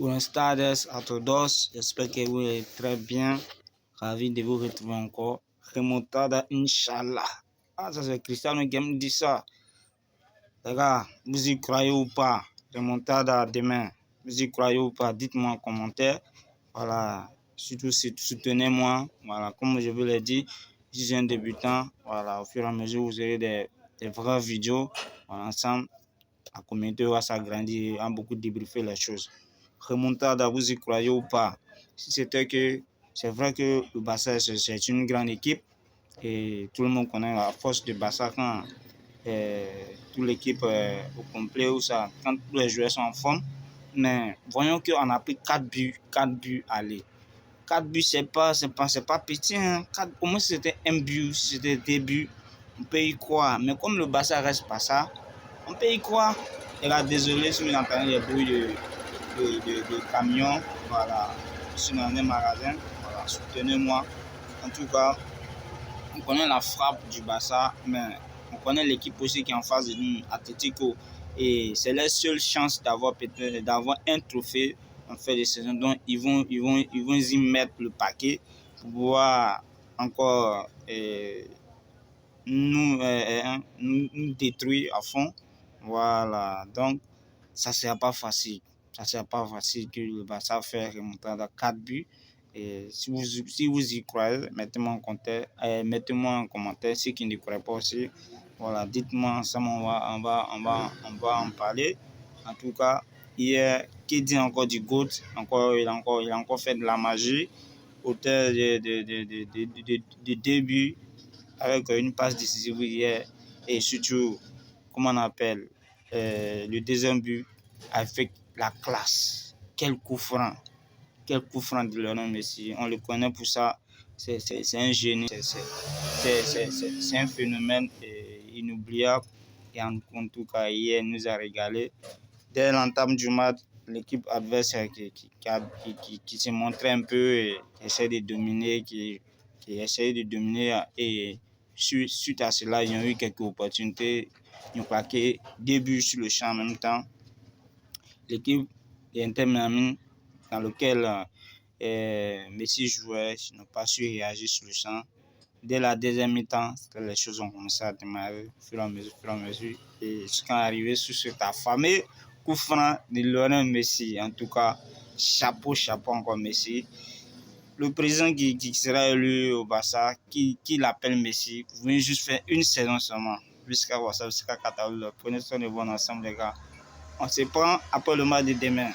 Buenas tardes a todos, j'espère que vous êtes très bien. Ravi de vous retrouver encore. Remontada, Inch'Allah. Ah, ça c'est Cristiano qui me dit ça. Les gars, vous y croyez ou pas? Remontada demain. Vous y croyez ou pas? Dites-moi en commentaire. Voilà, surtout soutenez-moi. Voilà, comme je vous l'ai dit, je suis un débutant. Voilà, au fur et à mesure, vous aurez des vraies vidéos. Voilà, ensemble, la communauté va s'agrandir et va beaucoup débriefer les choses. Remontada, vous y croyez ou pas? Si c'était que c'est vrai que le Barça c'est une grande équipe et tout le monde connaît la force du Barça quand toute l'équipe est au complet ou ça, quand tous les joueurs sont en forme. Mais voyons qu'on a pris 4 buts aller. 4 buts, c'est pas petit. Hein. Au moins, c'était un but, c'était 2 buts. On peut y croire. Mais comme le Barça reste pas ça, on peut y croire. Et là, désolé si vous entendez les bruits de camions. Voilà, je suis dans un magasin. Voilà, soutenez-moi. En tout cas, on connaît la frappe du Barça, mais on connaît l'équipe aussi qui est en face de nous, Atlético. Et c'est leur seule chance d'avoir un trophée en fin de saison. Donc, ils vont y mettre le paquet pour pouvoir encore nous détruire à fond. Voilà, donc ça ne sera pas facile. Ça ne sera pas facile que le Barça fasse remonter dans 4 buts. Et si vous y croyez, mettez-moi en commentaire. Ceux qui ne croient pas aussi, voilà, dites-moi ensemble, on va en parler. En tout cas, hier, qui dit encore du GOAT, il a encore fait de la magie, auteur de début avec une passe décisive hier et surtout, comment on appelle, le deuxième but avec la classe. Quel coup franc de Lionel Messi. On le connaît pour ça. C'est un génie. C'est un phénomène inoubliable. Et en tout cas, hier, il nous a régalé. Dès l'entame du match, l'équipe adversaire qui s'est montré un peu et qui essaie de dominer, qui essaie de dominer. Et suite à cela, ils ont eu quelques opportunités. Ils ont claqué 2 buts sur le champ en même temps. L'équipe d'Inter Miami, dans laquelle Messi jouait, n'ont pas su réagir sur le champ. Dès la deuxième mi-temps, les choses ont commencé à démarrer au fur et à mesure. Et jusqu'à arriver sur cet affamé coup franc de Lionel Messi. En tout cas, chapeau encore Messi. Le président qui sera élu au Barça, qui l'appelle Messi, vous venez juste faire une saison seulement. Jusqu'à Qatar. Prenez soin de vous ensemble, les gars. On se prend après le match de demain.